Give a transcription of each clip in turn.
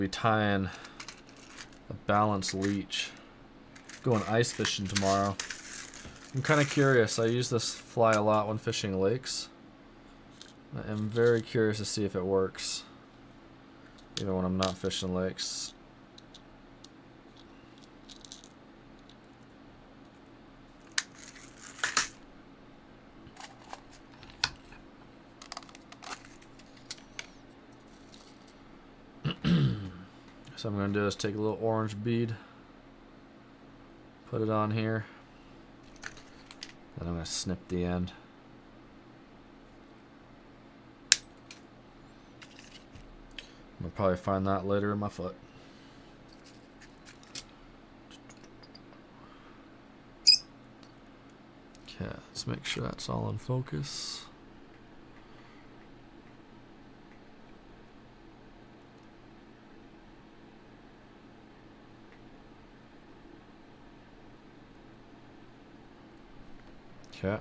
Be tying a balanced leech. Going ice fishing tomorrow. I'm kind of curious. I use this fly a lot when fishing lakes. I am very curious to see if it works, even when I'm not fishing lakes. So I'm going to do is take a little orange bead, put it on here, then I'm going to snip the end. I'll probably find that later in my foot. Okay, let's make sure that's all in focus. Okay.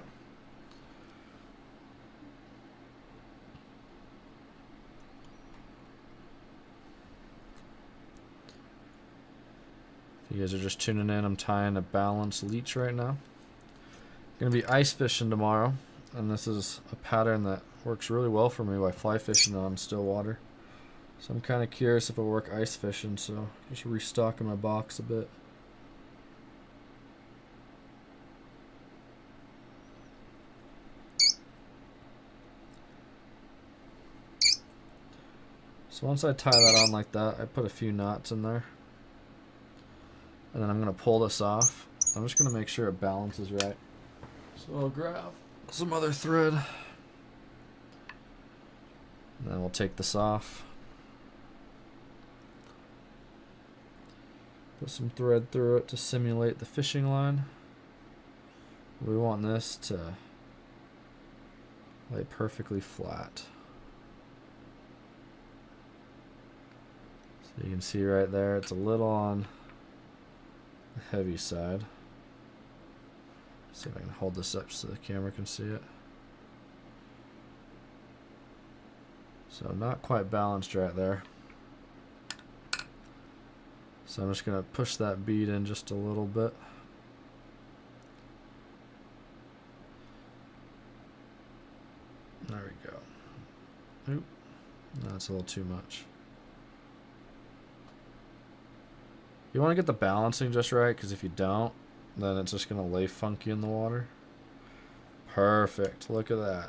If you guys are just tuning in, I'm tying a balanced leech right now. Gonna be ice fishing tomorrow, and this is a pattern that works really well for me by fly fishing on still water. So I'm kind of curious if it'll work ice fishing, so just restocking my box a bit. So once I tie that on like that, I put a few knots in there. And then I'm going to pull this off. I'm just going to make sure it balances right. So I'll grab some other thread. And then we'll take this off. Put some thread through it to simulate the fishing line. We want this to lay perfectly flat. So you can see right there, it's a little on the heavy side. See if I can hold this up so the camera can see it. So not quite balanced right there. So I'm just going to push that bead in just a little bit. There we go. Oop, that's a little too much. You want to get the balancing just right, because if you don't, then it's just going to lay funky in the water. Perfect. Look at that.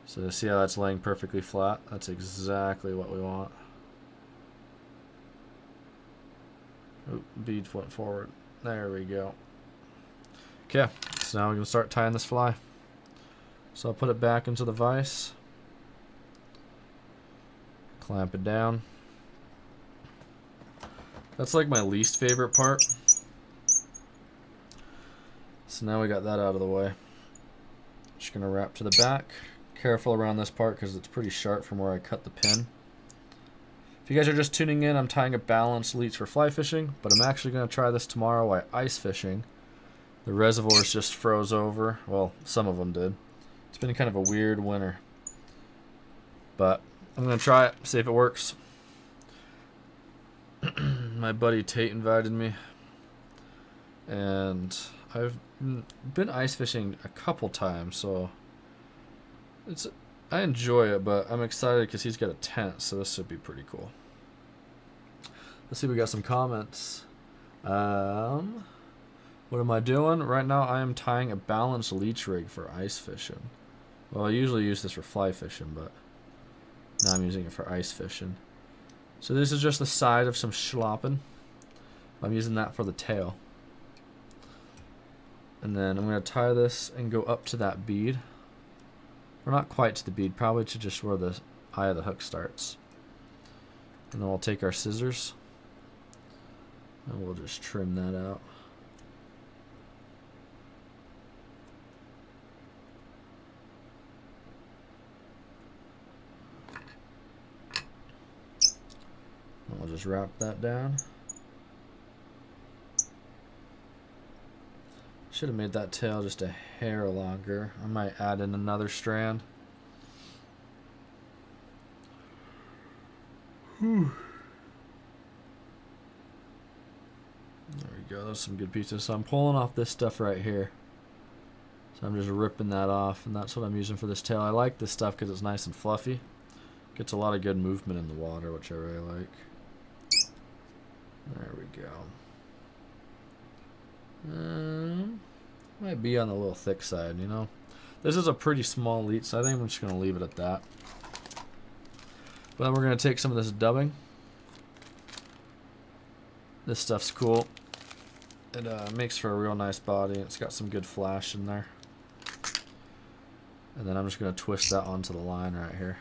So to see how that's laying perfectly flat, that's exactly what we want. Oop, bead went forward. There we go. Okay, so now we're going to start tying this fly. So I'll put it back into the vise. Clamp it down. That's like my least favorite part. So now we got that out of the way. Just gonna wrap to the back. Careful around this part because it's pretty sharp from where I cut the pin. If you guys are just tuning in, I'm tying a balanced leech for fly fishing, but I'm actually gonna try this tomorrow while ice fishing. The reservoirs just froze over. Well, some of them did. It's been kind of a weird winter. But I'm gonna try it, see if it works. My buddy Tate invited me, and I've been ice fishing a couple times, so I enjoy it, but I'm excited because he's got a tent, so this should be pretty cool. Let's see, we got some comments. What am I doing? Right now I am tying a balanced leech rig for ice fishing. Well, I usually use this for fly fishing, but now I'm using it for ice fishing. So this is just the side of some schloppen. I'm using that for the tail. And then I'm going to tie this and go up to that bead. Or not quite to the bead, probably to just where the eye of the hook starts. And then we'll take our scissors and we'll just trim that out. And we'll just wrap that down. Should have made that tail just a hair longer. I might add in another strand. Whew. There we go. Those are some good pieces. So I'm pulling off this stuff right here. So I'm just ripping that off, and that's what I'm using for this tail. I like this stuff because it's nice and fluffy. Gets a lot of good movement in the water, which I really like. There we go. Might be on the little thick side, you know. This is a pretty small leech, so I think I'm just going to leave it at that. But then we're going to take some of this dubbing. This stuff's cool. It makes for a real nice body. It's got some good flash in there. And then I'm just going to twist that onto the line right here.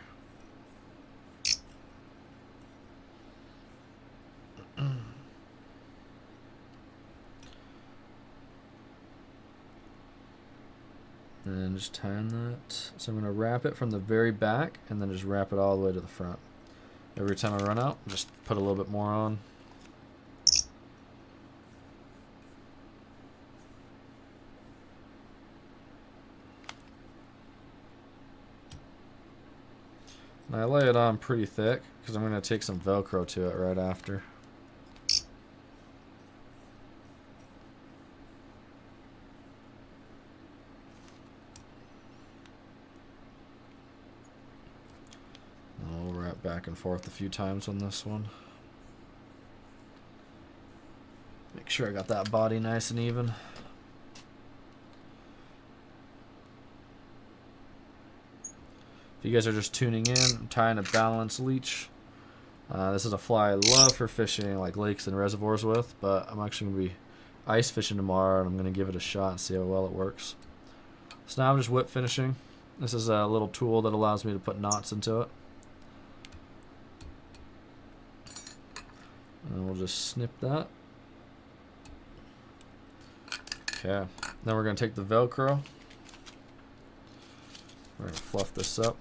And then just tying that. So I'm going to wrap it from the very back and then just wrap it all the way to the front. Every time I run out, just put a little bit more on. And I lay it on pretty thick because I'm going to take some Velcro to it right after. I'll wrap back and forth a few times on this one. Make sure I got that body nice and even. If you guys are just tuning in, I'm tying a balanced leech. This is a fly I love for fishing like lakes and reservoirs with, but I'm actually going to be ice fishing tomorrow, and I'm going to give it a shot and see how well it works. So now I'm just whip finishing. This is a little tool that allows me to put knots into it. And we'll just snip that. Okay, then we're going to take the Velcro. We're going to fluff this up.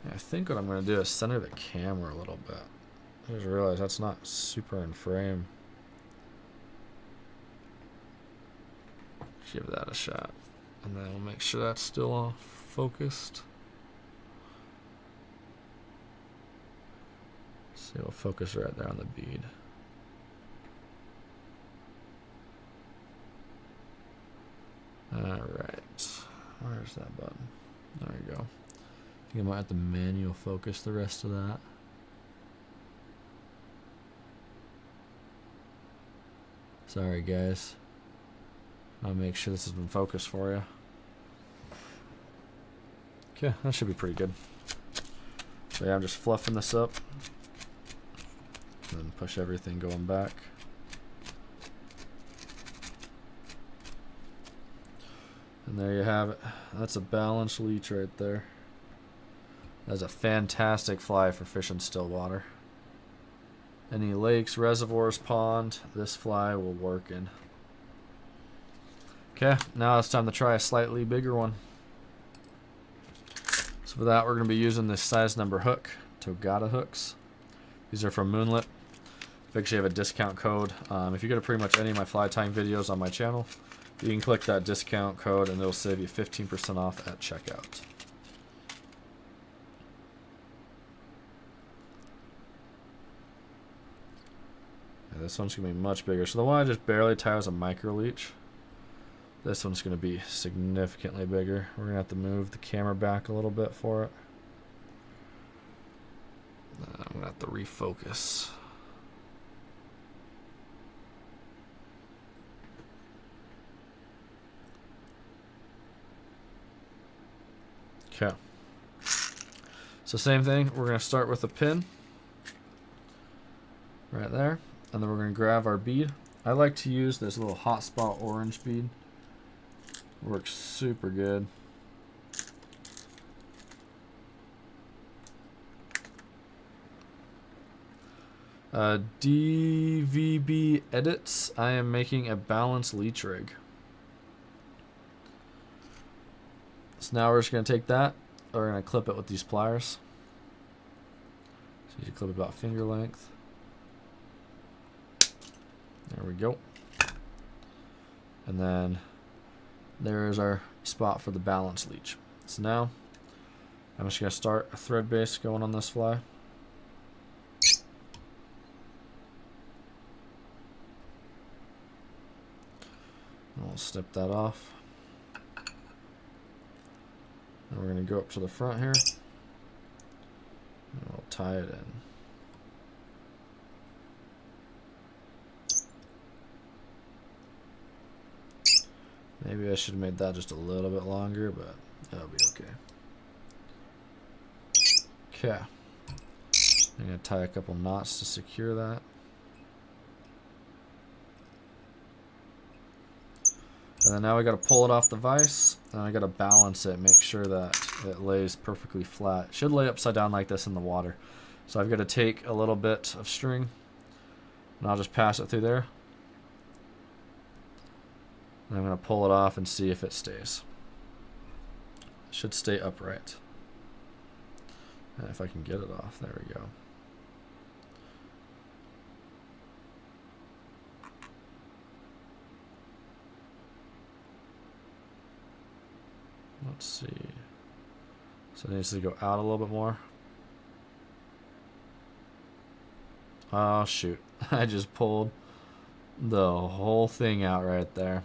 And I think what I'm going to do is center the camera a little bit. I just realized that's not super in frame. Give that a shot. And then we'll make sure that's still all focused. See, we'll focus right there on the bead. Alright. Where's that button? There you go. I think I might have to manual focus the rest of that. Sorry guys. I'll make sure this has been focused for you. Okay, that should be pretty good. So yeah, I'm just fluffing this up. And then push everything going back. And there you have it. That's a balanced leech right there. That's a fantastic fly for fishing still water. Any lakes, reservoirs, pond, this fly will work in. Okay, now it's time to try a slightly bigger one. So for that, we're going to be using this size number hook, Togata hooks. These are from Moonlit. I actually have a discount code. If you go to pretty much any of my fly tying videos on my channel, you can click that discount code and it'll save you 15% off at checkout. Yeah, this one's going to be much bigger. So the one I just barely tie was a micro leech. This one's going to be significantly bigger. We're going to have to move the camera back a little bit for it. I'm going to have to refocus. Okay. So same thing, we're going to start with a pin. Right there. And then we're going to grab our bead. I like to use this little hotspot orange bead. Works super good. DVB Edits. I am making a balanced leech rig. So now we're just going to take that. We're going to clip it with these pliers. So you clip it about finger length. There we go. And then there is our spot for the balance leech. So now I'm just going to start a thread base going on this fly. And we'll snip that off. And we're going to go up to the front here. And we'll tie it in. Maybe I should have made that just a little bit longer, but that'll be okay. Okay. I'm going to tie a couple knots to secure that. And then now we got to pull it off the vise, and I got to balance it, make sure that it lays perfectly flat. It should lay upside down like this in the water. So I've got to take a little bit of string, and I'll just pass it through there. And I'm going to pull it off and see if it stays. It should stay upright. And if I can get it off, there we go. Let's see. So it needs to go out a little bit more. Oh shoot, I just pulled the whole thing out right there.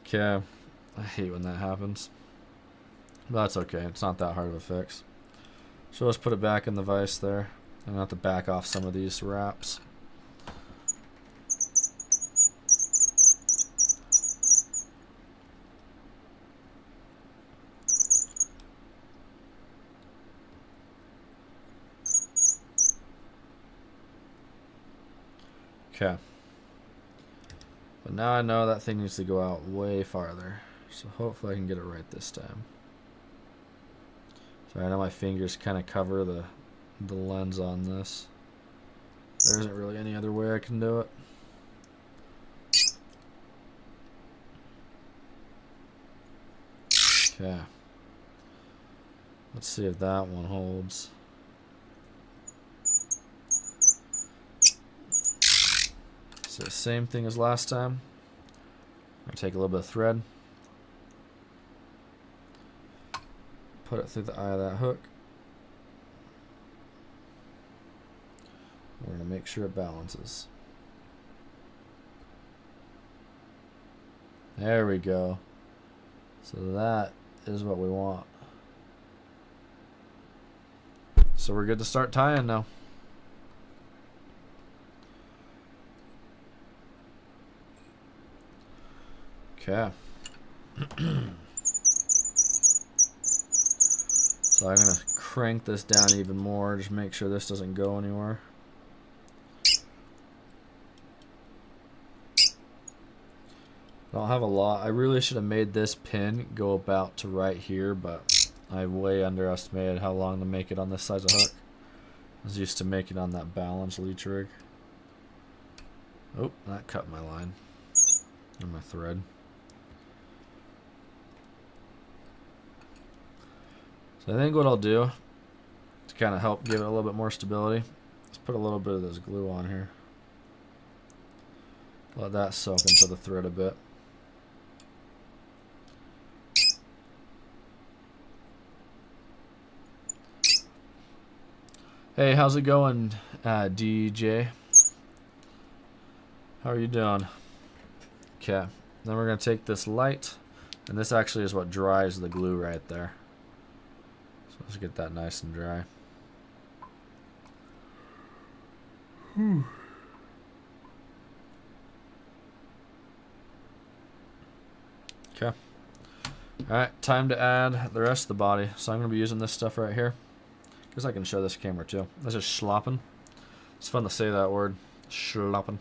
Okay, I hate when that happens. But that's okay, it's not that hard of a fix. So let's put it back in the vise there. I'm gonna have to back off some of these wraps. Okay. But now I know that thing needs to go out way farther. So hopefully I can get it right this time. So I know my fingers kind of cover the lens on this. There isn't really any other way I can do it. Okay. Let's see if that one holds. So same thing as last time. I'm going to take a little bit of thread. Put it through the eye of that hook. We're going to make sure it balances. There we go. So that is what we want. So we're good to start tying now. Okay. So I'm going to crank this down even more, just make sure this doesn't go anywhere. I don't have a lot. I really should have made this pin go about to right here, but I way underestimated how long to make it on this size of hook. I was used to making on that balance leech rig. Oh, that cut my line and my thread. So I think what I'll do to kind of help give it a little bit more stability, let's put a little bit of this glue on here. Let that soak into the thread a bit. Hey, how's it going, DJ? How are you doing? Okay, then we're going to take this light, and this actually is what dries the glue right there. So let's get that nice and dry. Okay. Alright, time to add the rest of the body. So I'm going to be using this stuff right here. Guess I can show this camera too. This is schloppen. It's fun to say that word. Schloppen.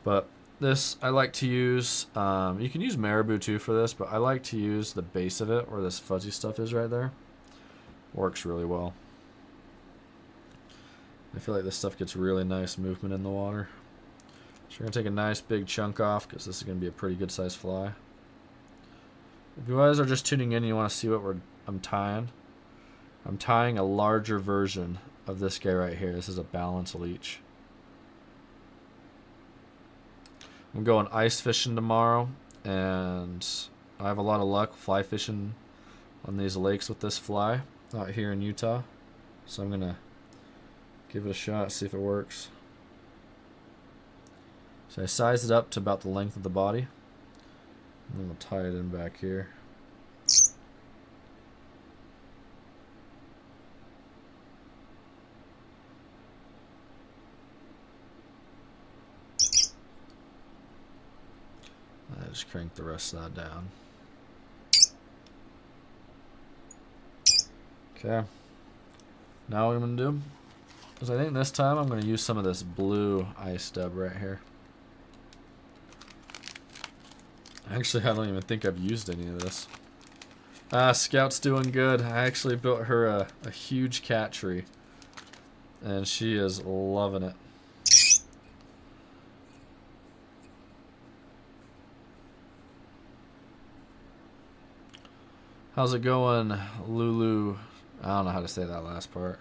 But this, I like to use, you can use marabou too for this, but I like to use the base of it where this fuzzy stuff is right there. Works really well. I feel like this stuff gets really nice movement in the water. So we're going to take a nice big chunk off because this is going to be a pretty good size fly. If you guys are just tuning in and you want to see what I'm tying a larger version of this guy right here. This is a balance leech. I'm going ice fishing tomorrow, and I have a lot of luck fly fishing on these lakes with this fly. out here in Utah. So I'm gonna give it a shot, see if it works. So I sized it up to about the length of the body. And then we'll tie it in back here. I just crank the rest of that down. Okay. Now what I'm going to do is I think this time I'm going to use some of this blue ice dub right here. Actually, I don't even think I've used any of this. Scout's doing good. I actually built her a huge cat tree. And she is loving it. How's it going, Lulu? I don't know how to say that last part.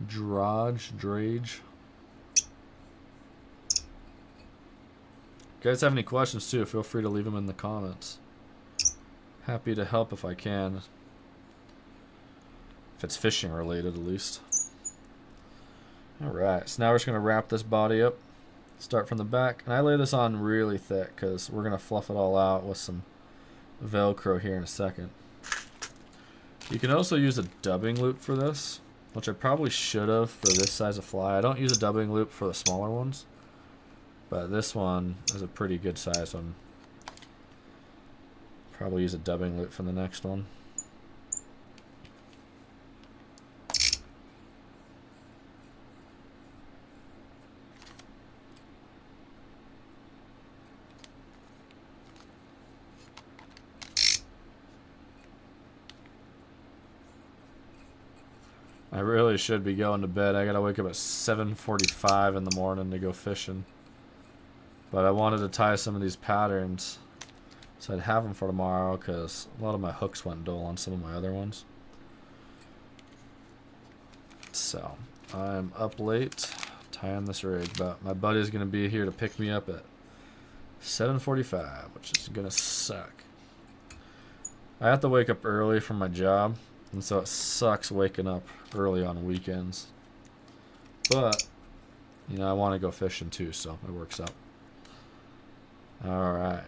Drage. If you guys have any questions too, feel free to leave them in the comments. Happy to help if I can. If it's fishing related, at least. Alright, so now we're just going to wrap this body up. Start from the back. And I lay this on really thick because we're going to fluff it all out with some Velcro here in a second. You can also use a dubbing loop for this, which I probably should have for this size of fly. I don't use a dubbing loop for the smaller ones. But this one is a pretty good size one. Probably use a dubbing loop for the next one. I really should be going to bed. I gotta wake up at 7:45 in the morning to go fishing. But I wanted to tie some of these patterns so I'd have them for tomorrow because a lot of my hooks went dull on some of my other ones. So I'm up late tying this rig, but my buddy's gonna be here to pick me up at 7:45, which is gonna suck. I have to wake up early from my job, and so it sucks waking up early on weekends. But, you know, I want to go fishing too, so it works out. Alright.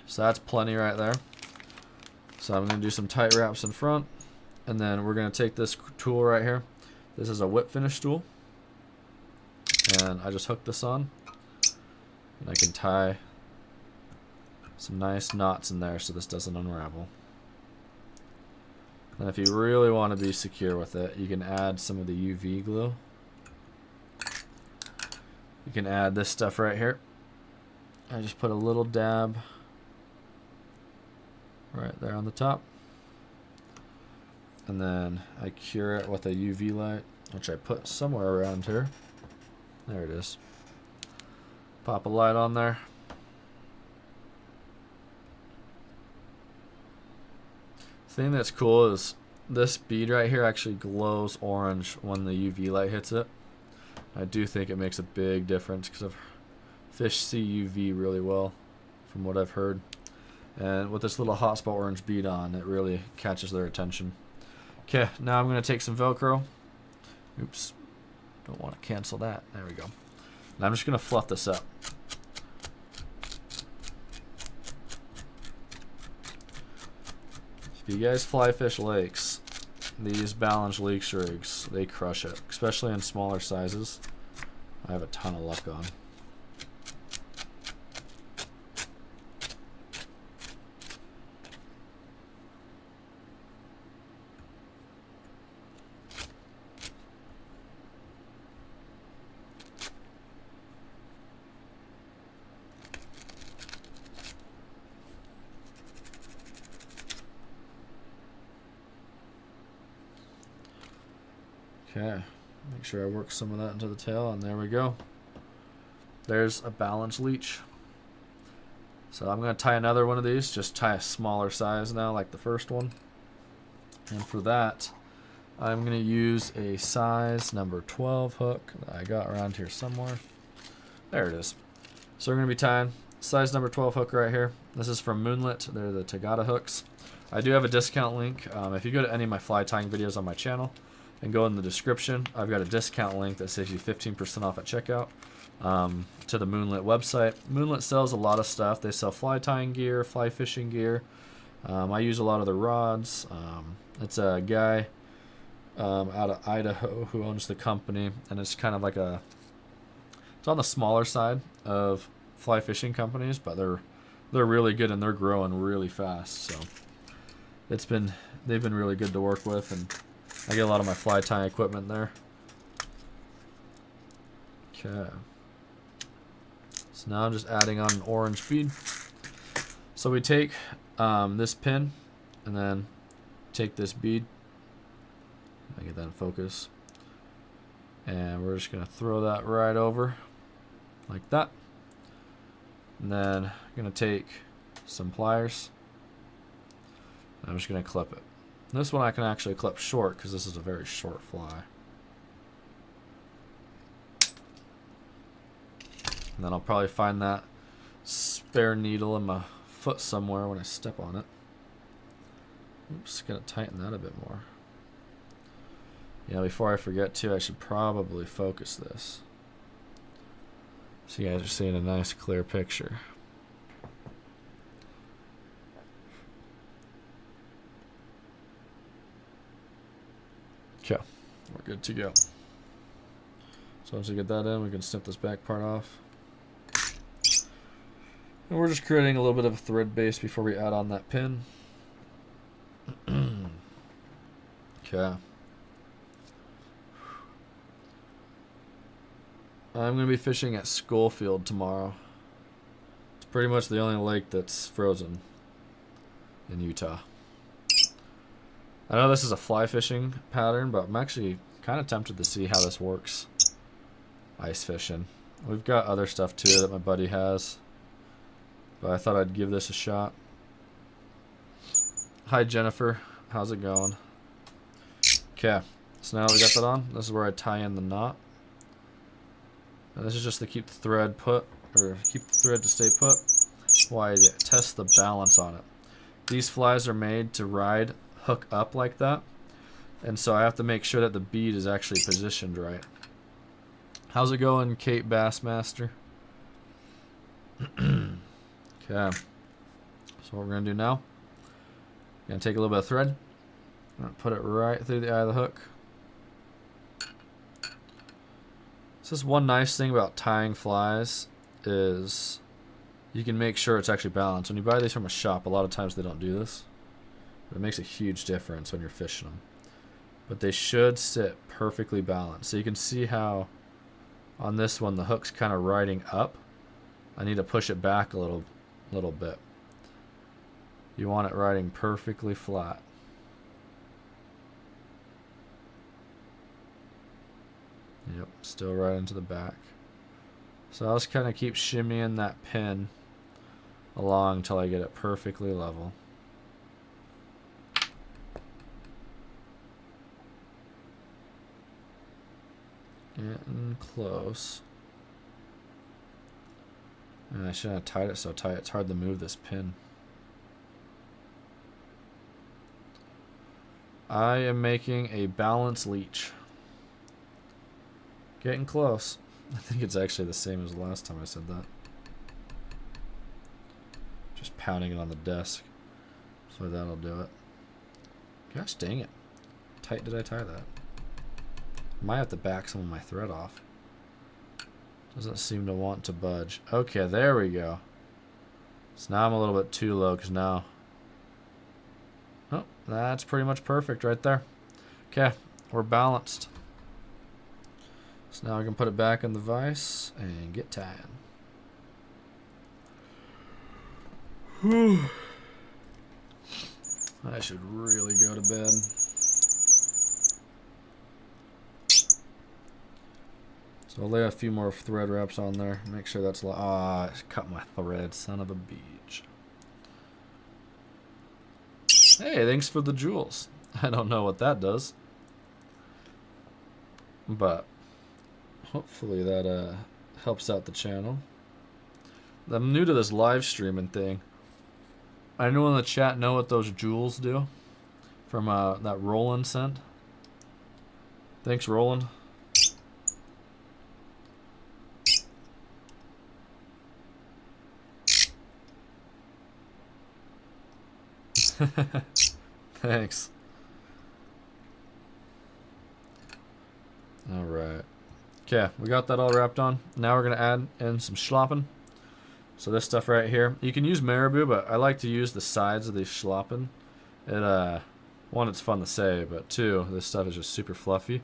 So that's plenty right there. So I'm going to do some tight wraps in front. And then we're going to take this tool right here. This is a whip finish tool. And I just hook this on. And I can tie some nice knots in there so this doesn't unravel. And if you really want to be secure with it, you can add some of the UV glue. You can add this stuff right here. I just put a little dab right there on the top. And then I cure it with a UV light, which I put somewhere around here. There it is. Pop a light on there. The thing that's cool is this bead right here actually glows orange when the UV light hits it. I do think it makes a big difference because fish see UV really well from what I've heard. And with this little hotspot orange bead on, it really catches their attention. Okay, now I'm going to take some Velcro. Oops, don't want to cancel that. There we go. And I'm just going to fluff this up. If you guys fly fish lakes, these balance leech rigs, they crush it, especially in smaller sizes. I have a ton of luck on. Okay, make sure I work some of that into the tail, and there we go. There's a balance leech. So I'm going to tie another one of these, just tie a smaller size now like the first one. And for that, I'm going to use a size number 12 hook that I got around here somewhere. There it is. So we're going to be tying size number 12 hook right here. This is from Moonlit. They're the Tagata hooks. I do have a discount link. If you go to any of my fly tying videos on my channel and go in the description, I've got a discount link that saves you 15% off at checkout to the Moonlit website. Moonlit sells a lot of stuff. They sell fly tying gear, fly fishing gear. I use a lot of their rods. It's a guy out of Idaho who owns the company, and it's kind of like it's on the smaller side of fly fishing companies, but they're really good and they're growing really fast. So they've been really good to work with, and I get a lot of my fly tying equipment there. Okay. So now I'm just adding on an orange bead. So we take this pin and then take this bead. I get that in focus. And we're just going to throw that right over like that. And then I'm going to take some pliers. I'm just going to clip it. This one I can actually clip short because this is a very short fly. And then I'll probably find that spare needle in my foot somewhere when I step on it. Oops, gotta tighten that a bit more. Yeah, before I forget too, I should probably focus this, so you guys are seeing a nice clear picture. Okay, we're good to go. So once we get that in, we can snip this back part off. And we're just creating a little bit of a thread base before we add on that pin. Okay. I'm going to be fishing at Schofield tomorrow. It's pretty much the only lake that's frozen in Utah. I know this is a fly fishing pattern, but I'm actually kind of tempted to see how this works ice fishing. We've got other stuff too that my buddy has, but I thought I'd give this a shot. Hi Jennifer, how's it going? Okay, so now that we got that on, this is where I tie in the knot. And this is just to keep the thread put, or keep the thread to stay put while I test the balance on it. These flies are made to ride hook up like that, and so I have to make sure that the bead is actually positioned right. How's it going, Kate Bassmaster? Okay, so what we're gonna do now, we're gonna take a little bit of thread, I'm gonna put it right through the eye of the hook. So this one nice thing about tying flies is you can make sure it's actually balanced. When you buy these from a shop, a lot of times they don't do this. But it makes a huge difference when you're fishing them. But they should sit perfectly balanced. So you can see how on this one the hook's kind of riding up. I need to push it back a little bit. You want it riding perfectly flat. Yep, still right into the back. So I'll just kind of keep shimmying that pin along until I get it perfectly level. Getting close. And I shouldn't have tied it so tight. It's hard to move this pin. I am making a balance leech. Getting close. I think it's actually the same as the last time I said that. Just pounding it on the desk. So that'll do it. Gosh dang it. How tight did I tie that? Might have to back some of my thread off. Doesn't seem to want to budge. Okay, there we go. So now I'm a little bit too low because now... Oh, that's pretty much perfect right there. Okay, we're balanced. So now I can put it back in the vise and get tying. Whew. I should really go to bed. So I'll lay a few more thread wraps on there. Make sure that's... Ah, I cut my thread, son of a beach. Hey, thanks for the jewels. I don't know what that does. But hopefully that helps out the channel. I'm new to this live streaming thing. Anyone in the chat know what those jewels do from that Roland sent? Thanks, Roland. Thanks. All right. Okay, we got that all wrapped on. Now we're going to add in some schlappen. So this stuff right here. You can use marabou, but I like to use the sides of these schlappen. It, one, it's fun to say, but two, this stuff is just super fluffy.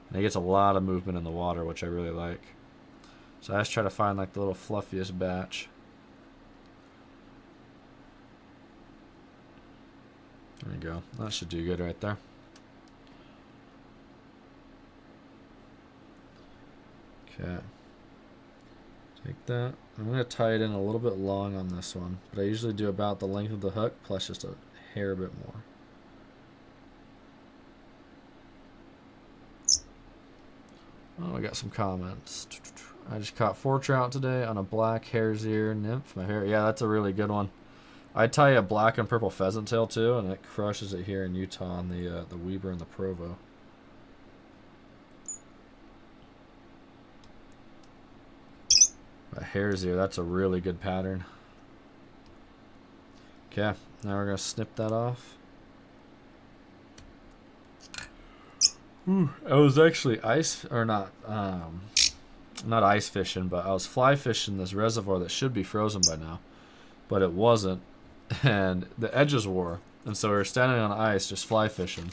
And it gets a lot of movement in the water, which I really like. So I just try to find like the little fluffiest batch. There we go. That should do good right there. Okay. Take that. I'm going to tie it in a little bit long on this one, but I usually do about the length of the hook plus just a hair bit more. Oh, I got some comments. I just caught 4 trout today on a black hare's ear nymph. My hair, yeah, that's a really good one. I tie a black and purple pheasant tail too, and it crushes it here in Utah on the Weber and the Provo. A hare's ear, that's a really good pattern. Okay, now we're gonna snip that off. I was actually not ice fishing, but I was fly fishing this reservoir that should be frozen by now, but it wasn't, and the edges wore, and so we were standing on ice just fly fishing.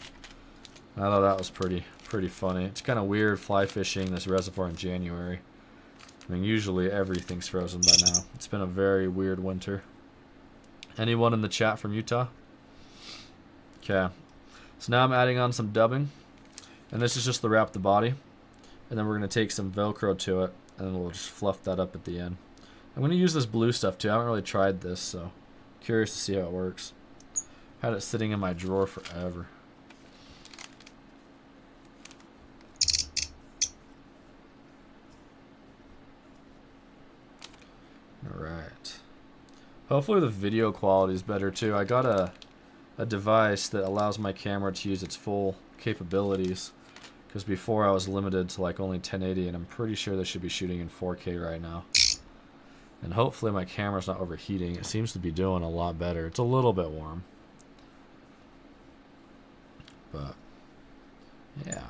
I thought that was pretty funny. It's kind of weird fly fishing this reservoir in January. I mean, usually everything's frozen by now. It's been a very weird winter. Anyone in the chat from Utah? Okay. So now I'm adding on some dubbing. And this is just to wrap the body. And then we're going to take some Velcro to it. And then we'll just fluff that up at the end. I'm going to use this blue stuff too. I haven't really tried this, so curious to see how it works. Had it sitting in my drawer forever. Alright. Hopefully the video quality is better too. I got a device that allows my camera to use its full capabilities. Because before I was limited to like only 1080, and I'm pretty sure this should be shooting in 4K right now. And hopefully my camera's not overheating. It seems to be doing a lot better. It's a little bit warm. But, yeah.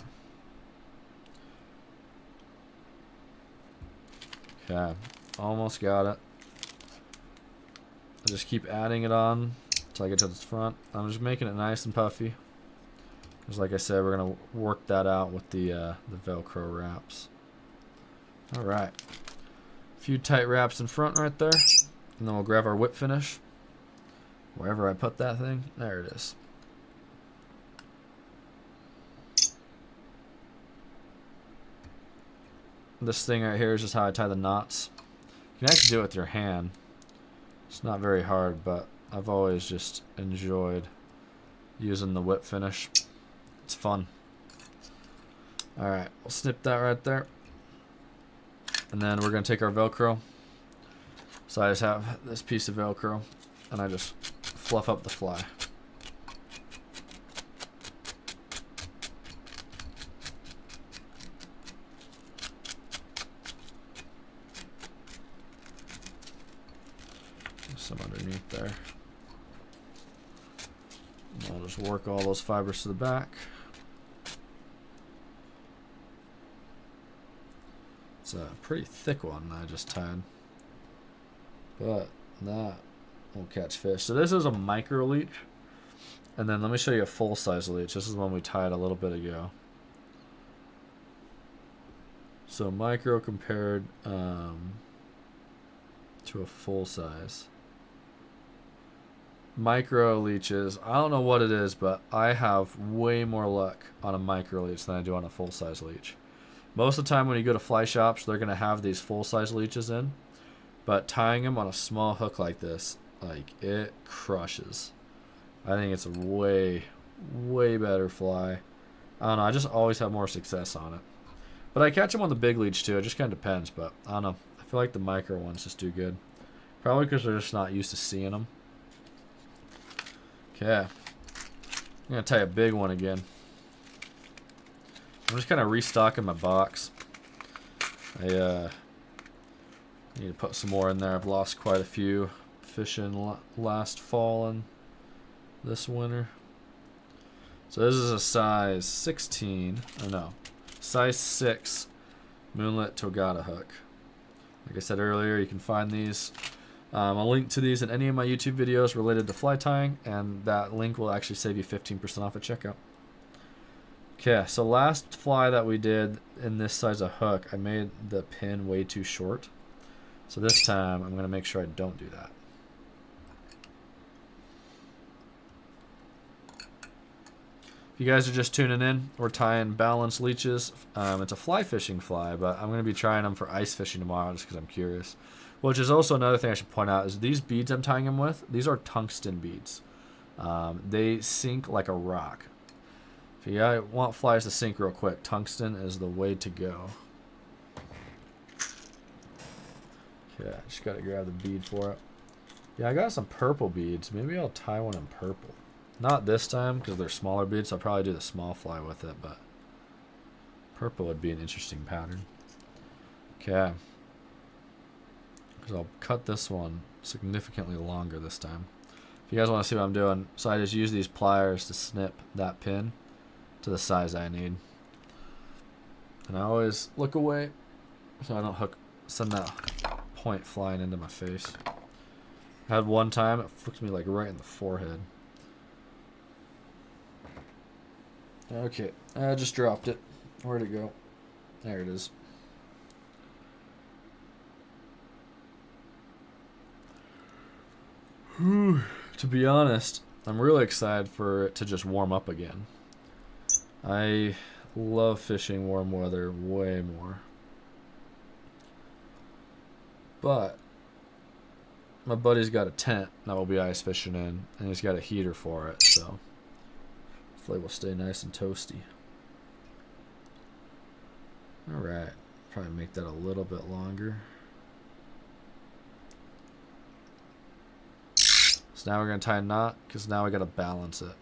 Okay, almost got it. I just keep adding it on until I get to the front. I'm just making it nice and puffy. Because like I said, we're going to work that out with the Velcro wraps. Alright. A few tight wraps in front right there. And then we'll grab our whip finish. Wherever I put that thing. There it is. This thing right here is just how I tie the knots. You can actually do it with your hand. It's not very hard, but I've always just enjoyed using the whip finish. It's fun. Alright, we'll snip that right there. And then we're going to take our Velcro. So I just have this piece of Velcro, and I just fluff up the fly. Some underneath there. And I'll just work all those fibers to the back. It's a pretty thick one I just tied, but that will catch fish. So this is a micro leech, and then let me show you a full size leech. This is one we tied a little bit ago. So micro compared to a full size. Micro leeches, I don't know what it is, but I have way more luck on a micro leech than I do on a full size leech. Most of the time when you go to fly shops, they're going to have these full size leeches in, but tying them on a small hook like this, like, it crushes. I think it's a way better fly. I don't know, I just always have more success on it. But I catch them on the big leech too, it just kind of depends, but I don't know. I feel like the micro ones just do good. Probably because they're just not used to seeing them. Okay. I'm going to tie a big one again. I'm just kind of restocking my box. I need to put some more in there. I've lost quite a few fishing last fall and this winter. So this is a size 16, oh no, size 6 Moonlit Togata hook. Like I said earlier, you can find these. I'll link to these in any of my YouTube videos related to fly tying, and that link will actually save you 15% off at checkout. Okay, so last fly that we did in this size of hook, I made the pin way too short. So this time, I'm going to make sure I don't do that. If you guys are just tuning in, we're tying balanced leeches. It's a fly fishing fly, but I'm going to be trying them for ice fishing tomorrow just because I'm curious. Which is also another thing I should point out is these beads I'm tying them with, these are tungsten beads. They sink like a rock. If you want flies to sink real quick, tungsten is the way to go. Okay, I just gotta grab the bead for it. Yeah, I got some purple beads. Maybe I'll tie one in purple. Not this time because they're smaller beads, so I'll probably do the small fly with it, but purple would be an interesting pattern. Okay. Because I'll cut this one significantly longer this time. If you guys want to see what I'm doing, so I just use these pliers to snip that pin to the size I need. And I always look away so I don't send that point flying into my face. I had one time it flicked me like right in the forehead. Okay, I just dropped it. Where'd it go? There it is. Whew. To be honest, I'm really excited for it to just warm up again. I love fishing warm weather way more. But my buddy's got a tent that we'll be ice fishing in, and he's got a heater for it, so hopefully we'll stay nice and toasty. Alright, probably make that a little bit longer. So now we're going to tie a knot, because now we got to balance it.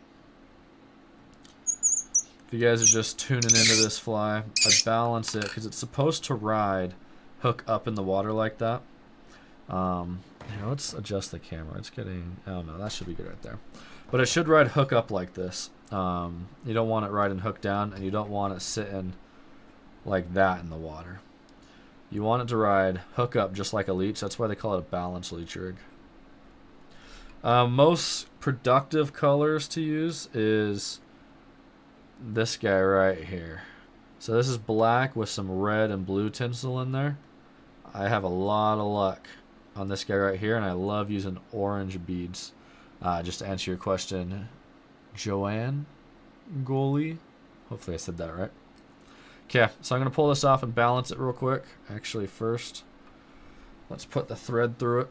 If you guys are just tuning into this fly, I balance it because it's supposed to ride hook up in the water like that. Let's adjust the camera. It's getting, oh no, that should be good right there. But it should ride hook up like this. You don't want it riding hook down, and you don't want it sitting like that in the water. You want it to ride hook up just like a leech. That's why they call it a balanced leech rig. Most productive colors to use is this guy right here. So this is black with some red and blue tinsel in there. I have a lot of luck on this guy right here, and I love using orange beads. Just to answer your question, Joanne Goalie. Hopefully I said that right. Okay, so I'm going to pull this off and balance it real quick. Actually, first, let's put the thread through it.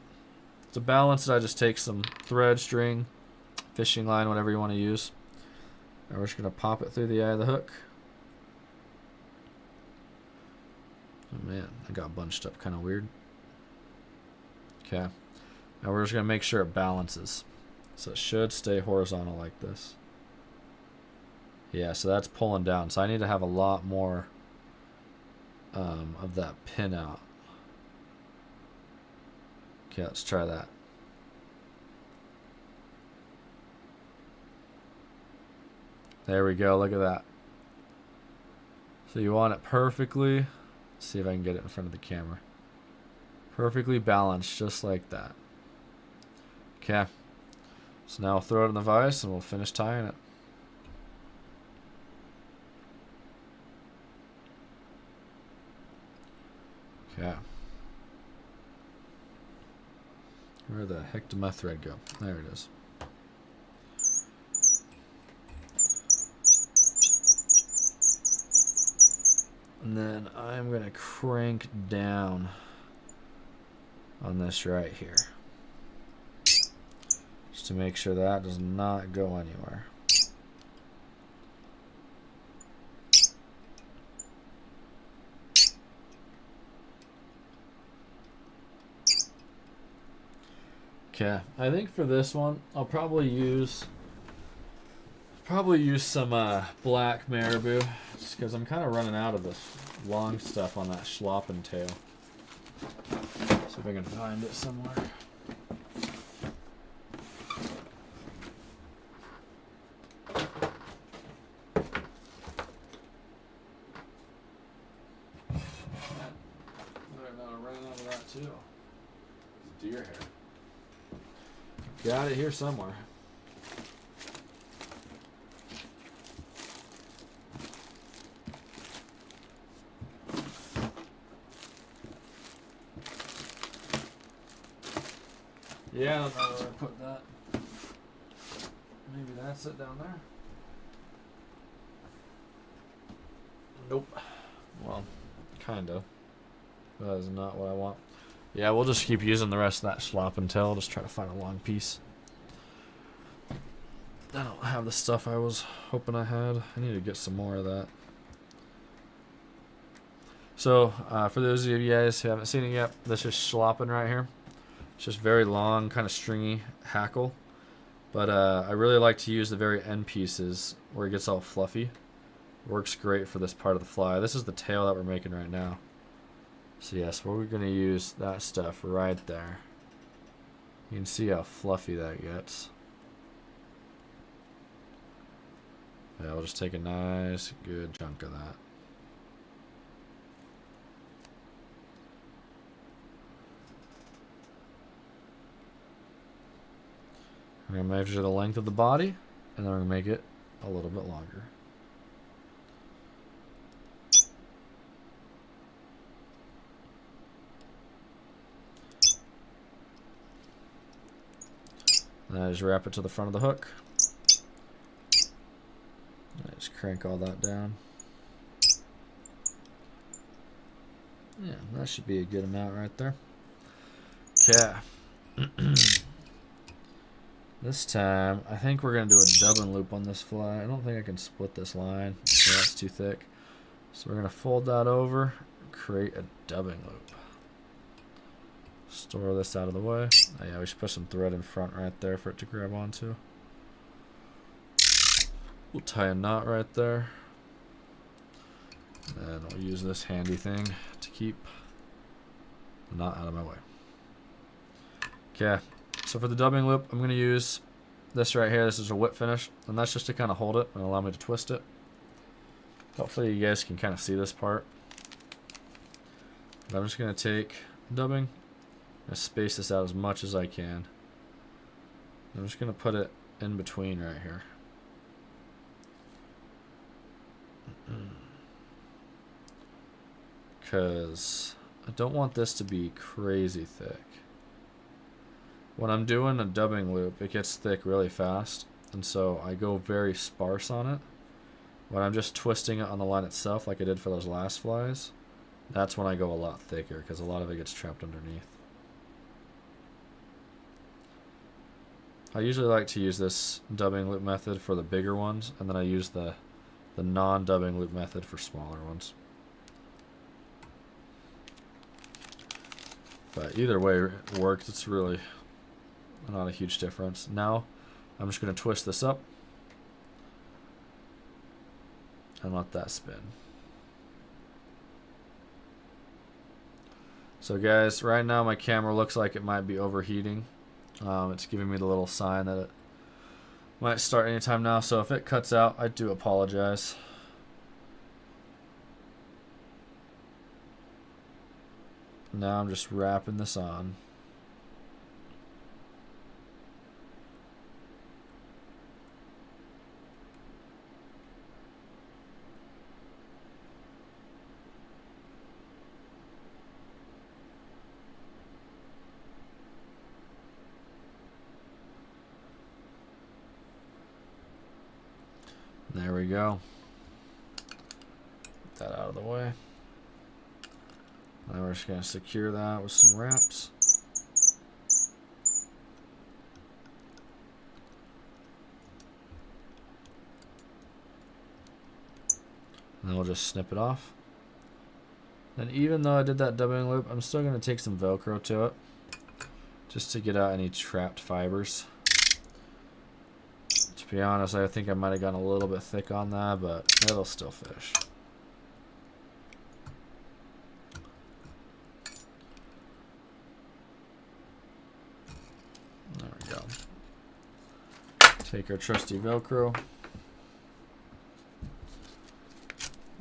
To balance it, I just take some thread, string, fishing line, whatever you want to use. And we're just going to pop it through the eye of the hook. Oh man, I got bunched up kind of weird. Okay. Now we're just going to make sure it balances. So it should stay horizontal like this. Yeah, so that's pulling down. So I need to have a lot more of that pin out. Okay, let's try that. There we go, look at that. So you want it perfectly, let's see if I can get it in front of the camera. Perfectly balanced, just like that. Okay, so now we'll throw it in the vise and we'll finish tying it. Okay. Where the heck did my thread go? There it is. And then I'm going to crank down on this right here. Just to make sure that does not go anywhere. Okay, I think for this one, I'll probably use Probably use some black marabou, just because I'm kind of running out of the long stuff on that schloppen tail. See if I can find it somewhere. Too. Deer hair. Got it here somewhere. Yeah, I don't know where I put that. Maybe that's it down there. Nope. Well, kinda. That is not what I want. Yeah, we'll just keep using the rest of that schlop until just try to find a long piece. I don't have the stuff I was hoping I had. I need to get some more of that. So, for those of you guys who haven't seen it yet, this is schloppen right here. It's just very long, kind of stringy hackle. But I really like to use the very end pieces where it gets all fluffy. Works great for this part of the fly. This is the tail that we're making right now. So yes, we're going to use that stuff right there. You can see how fluffy that gets. Yeah, we'll just take a nice, good chunk of that. We're going to measure the length of the body, and then we're going to make it a little bit longer. Then I just wrap it to the front of the hook. I just crank all that down. Yeah, that should be a good amount right there. Okay. This time, I think we're going to do a dubbing loop on this fly. I don't think I can split this line. Yeah, that's too thick. So we're going to fold that over, create a dubbing loop. Store this out of the way. Oh yeah, we should put some thread in front right there for it to grab onto. We'll tie a knot right there. And we'll use this handy thing to keep the knot out of my way. Okay, so for the dubbing loop, I'm going to use this right here. This is a whip finish, and that's just to kind of hold it and allow me to twist it. Hopefully you guys can kind of see this part. But I'm just going to take dubbing. I'm going to space this out as much as I can. I'm just going to put it in between right here. Because I don't want this to be crazy thick. When I'm doing a dubbing loop, it gets thick really fast, and so I go very sparse on it. When I'm just twisting it on the line itself like I did for those last flies, that's when I go a lot thicker because a lot of it gets trapped underneath. I usually like to use this dubbing loop method for the bigger ones, and then I use the non-dubbing loop method for smaller ones. But either way it works. It's really not a huge difference. Now I'm just going to twist this up and let that spin. So guys, right now my camera looks like it might be overheating. It's giving me the little sign that it might start anytime now, so if it cuts out, I do apologize. Now I'm just wrapping this on. There we go. Get that out of the way. Now we're just going to secure that with some wraps. And then we'll just snip it off. And even though I did that dubbing loop, I'm still going to take some Velcro to it, just to get out any trapped fibers. It's To be honest, I think I might have gone a little bit thick on that, but it'll still fish. There we go. Take our trusty Velcro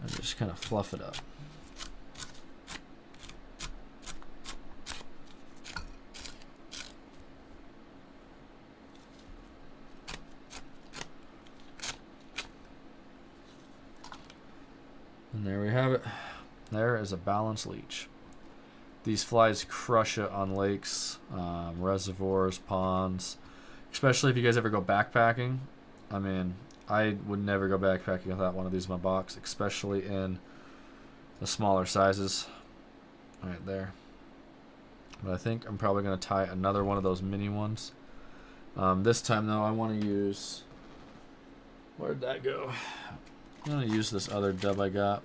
and just kind of fluff it up. And there we have it. There is a balanced leech. These flies crush it on lakes, reservoirs, ponds, especially if you guys ever go backpacking. I mean, I would never go backpacking without one of these in my box, especially in the smaller sizes. Right there. But I think I'm probably going to tie another one of those mini ones. This time, though, I want to use... Where'd that go? I'm going to use this other dub I got.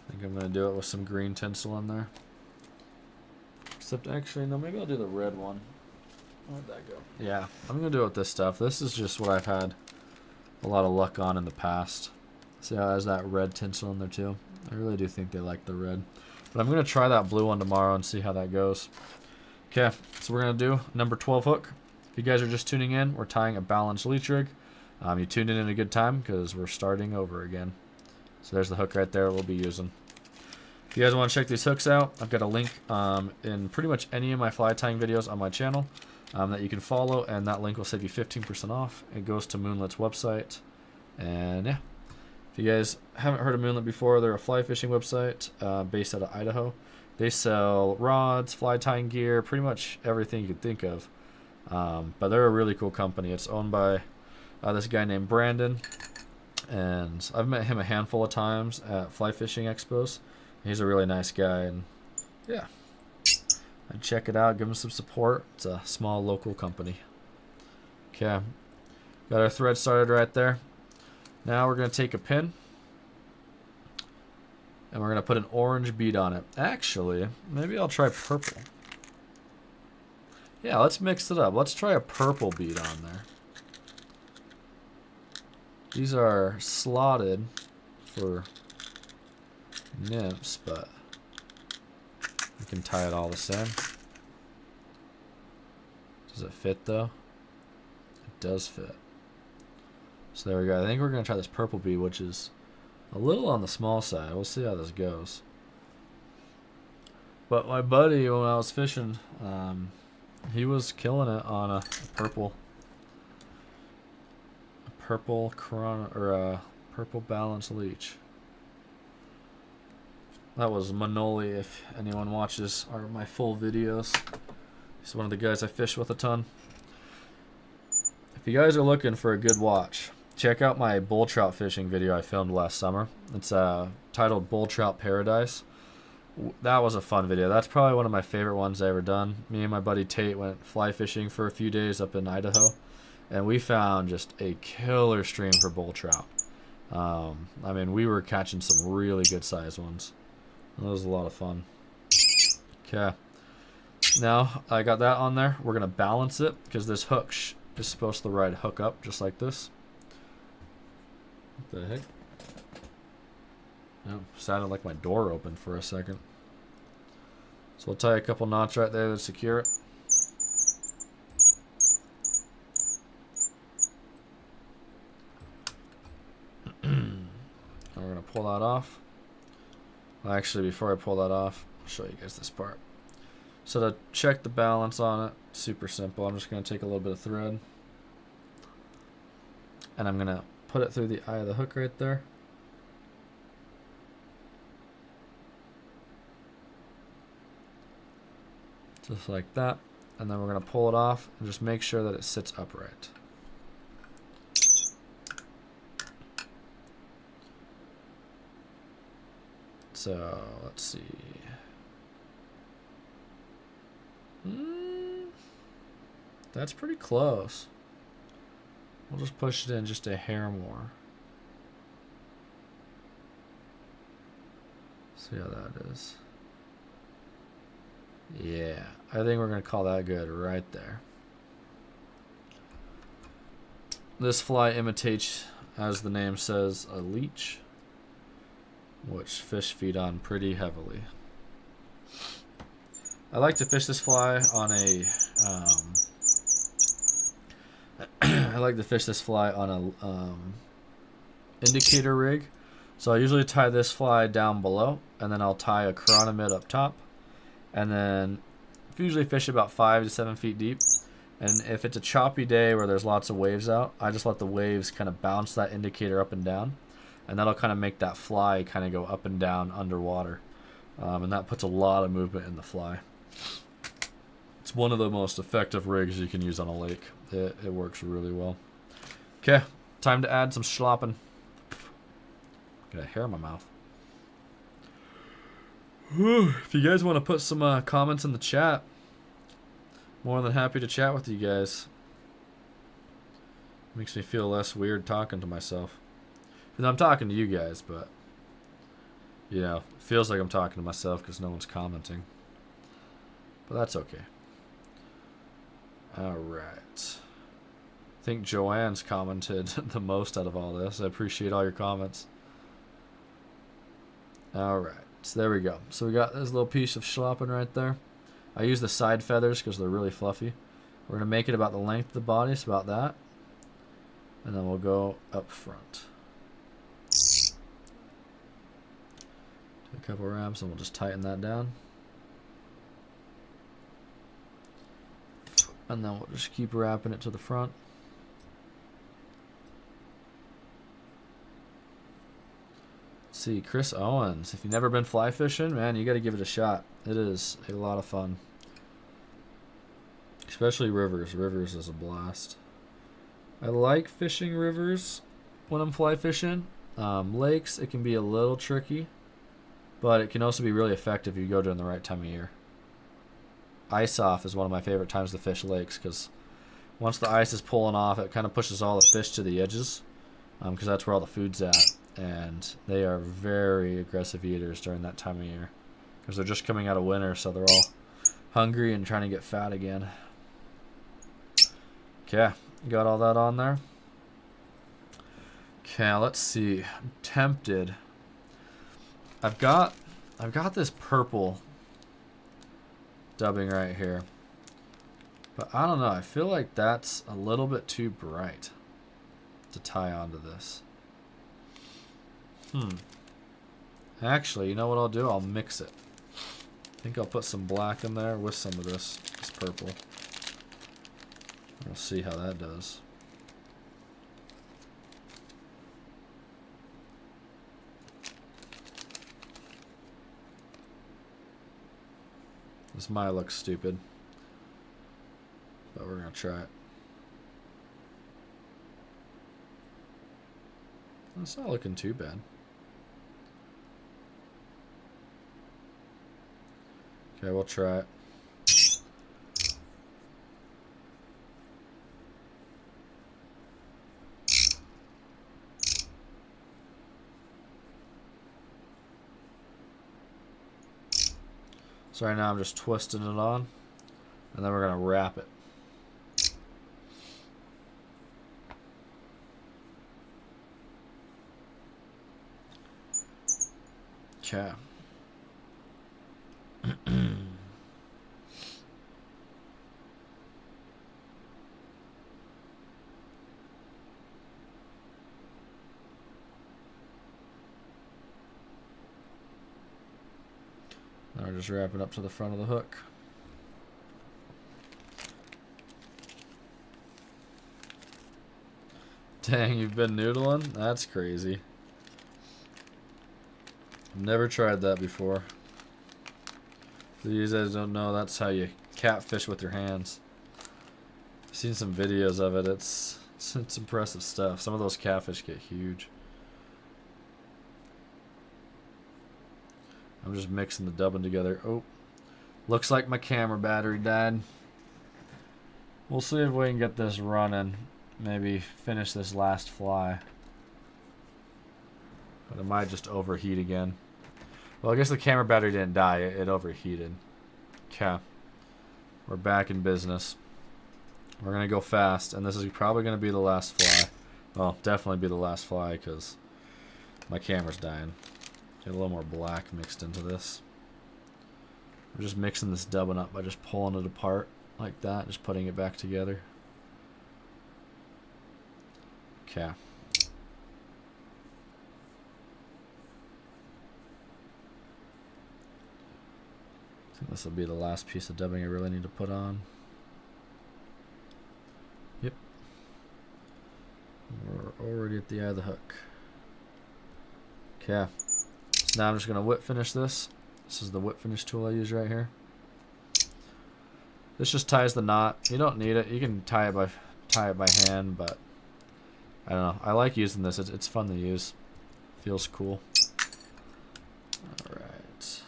I think I'm going to do it with some green tinsel in there. Except, actually, no, maybe I'll do the red one. Where'd that go? Yeah, I'm going to do it with this stuff. This is just what I've had a lot of luck on in the past. See how it has that red tinsel in there, too? I really do think they like the red. But I'm going to try that blue one tomorrow and see how that goes. Okay, so we're going to do number 12 hook. If you guys are just tuning in, we're tying a balanced leech rig. You tuned in at a good time because we're starting over again. So there's the hook right there we'll be using. If you guys want to check these hooks out, I've got a link in pretty much any of my fly tying videos on my channel that you can follow, and that link will save you 15% off. It goes to Moonlit's website. And yeah, if you guys haven't heard of Moonlit before, they're a fly fishing website based out of Idaho. They sell rods, fly tying gear, pretty much everything you could think of. But they're a really cool company. It's owned by this guy named Brandon, and I've met him a handful of times at fly fishing expos. He's a really nice guy, and yeah, I'd check it out, give him some support. It's a small local company. Okay, got our thread started right there. Now we're going to take a pin and we're going to put an orange bead on it. Actually, maybe I'll try purple. Yeah, let's mix it up. Let's try a purple bead on there. These are slotted for nymphs, but we can tie it all the same. Does it fit though? It does fit. So there we go. I think we're going to try this purple bead, which is a little on the small side. We'll see how this goes. But my buddy, when I was fishing, he was killing it on a purple balanced leech. That was Manoli, if anyone watches my full videos. He's one of the guys I fish with a ton. If you guys are looking for a good watch, check out my bull trout fishing video I filmed last summer. It's titled Bull Trout Paradise. That was a fun video. That's probably one of my favorite ones I ever done. Me and my buddy Tate went fly fishing for a few days up in Idaho, and we found just a killer stream for bull trout. I mean, we were catching some really good sized ones. That was a lot of fun. Okay. Now I got that on there. We're going to balance it because this hook is supposed to ride hook up just like this. What the heck? Oh, sounded like my door opened for a second. So we'll tie a couple knots right there to secure it. And we're going to pull that off. Well, actually, before I pull that off, I'll show you guys this part. So to check the balance on it, super simple. I'm just going to take a little bit of thread, and I'm going to put it through the eye of the hook right there. Just like that. And then we're going to pull it off and just make sure that it sits upright. So let's see. That's pretty close. We'll just push it in just a hair more. See how that is. Yeah, I think we're going to call that good right there. This fly imitates, as the name says, a leech, which fish feed on pretty heavily. I like to fish this fly on a indicator rig. So I usually tie this fly down below, and then I'll tie a chronomid up top, and then usually fish about 5 to 7 feet deep. And if it's a choppy day where there's lots of waves out, I just let the waves kind of bounce that indicator up and down, and that'll kind of make that fly kind of go up and down underwater, and that puts a lot of movement in the fly. It's one of the most effective rigs you can use on a lake. It works really well. Okay, time to add some schlopping. Got a hair in my mouth. If you guys want to put some comments in the chat, more than happy to chat with you guys. Makes me feel less weird talking to myself. And I'm talking to you guys, but you know, it feels like I'm talking to myself because no one's commenting. But that's okay. Alright. I think Joanne's commented the most out of all this. I appreciate all your comments. Alright, so there we go. So we got this little piece of schlopping right there. I use the side feathers because they're really fluffy. We're going to make it about the length of the body, so about that. And then we'll go up front. Do a couple wraps and we'll just tighten that down. And then we'll just keep wrapping it to the front. Let's see, Chris Owens. If you've never been fly fishing, man, you got to give it a shot. It is a lot of fun. Especially rivers. Rivers is a blast. I like fishing rivers when I'm fly fishing. Lakes, it can be a little tricky, but it can also be really effective if you go during the right time of year. Ice off is one of my favorite times to fish lakes because once the ice is pulling off, it kind of pushes all the fish to the edges because that's where all the food's at. And they are very aggressive eaters during that time of year because they're just coming out of winter, so they're all hungry and trying to get fat again. Okay, got all that on there. Okay, let's see. I'm tempted. I've got this purple dubbing right here, but I don't know. I feel like that's a little bit too bright to tie onto this. Actually, you know what I'll do? I'll mix it. I think I'll put some black in there with some of this purple. We'll see how that does. This might look stupid, but we're going to try it. It's not looking too bad. Okay, we'll try it. So right now I'm just twisting it on, and then we're going to wrap it. Okay. Now we're just wrapping up to the front of the hook. Dang, you've been noodling? That's crazy. Never tried that before. For you guys don't know, that's how you catfish with your hands. I've seen some videos of it. It's impressive stuff. Some of those catfish get huge. I'm just mixing the dubbing together. Oh, looks like my camera battery died. We'll see if we can get this running. Maybe finish this last fly. But it might just overheat again. Well, I guess the camera battery didn't die. It overheated. Okay. We're back in business. We're going to go fast, and this is probably going to be the last fly. Well, definitely be the last fly because my camera's dying. Get a little more black mixed into this. We're just mixing this dubbing up by just pulling it apart like that, just putting it back together. Okay. I think this will be the last piece of dubbing I really need to put on. Yep. We're already at the eye of the hook. Okay. So now I'm just going to whip finish this. This is the whip finish tool I use right here. This just ties the knot. You don't need it. You can tie it by hand, but I don't know. I like using this. It's fun to use. Feels cool. All right.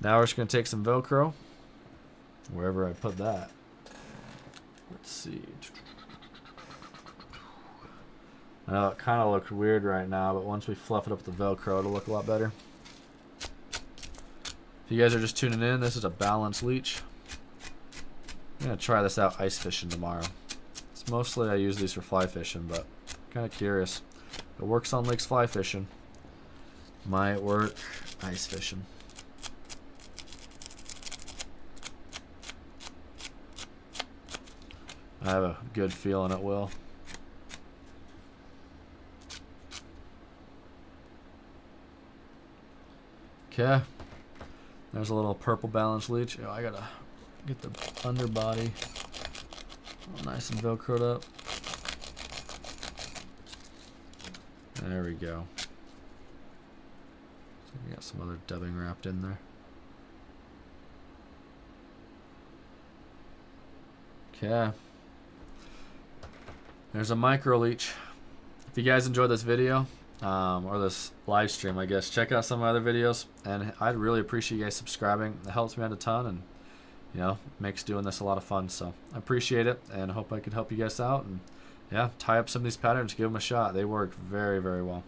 Now we're just going to take some Velcro, wherever I put that. Let's see. I know it kind of looks weird right now, but once we fluff it up with the Velcro, it'll look a lot better. If you guys are just tuning in, this is a balanced leech. I'm going to try this out ice fishing tomorrow. It's mostly I use these for fly fishing, but kind of curious. If it works on lakes fly fishing, might work ice fishing. I have a good feeling it will. Okay. There's a little purple balanced leech. I gotta get the underbody all nice and velcroed up. There we go. So we got some other dubbing wrapped in there. Okay. There's a micro leech. If you guys enjoyed this video, or this live stream, I guess, check out some of my other videos, and I'd really appreciate you guys subscribing. It helps me out a ton, and you know, makes doing this a lot of fun. So I appreciate it, and I hope I could help you guys out, and yeah, tie up some of these patterns, give them a shot. They work very, very well.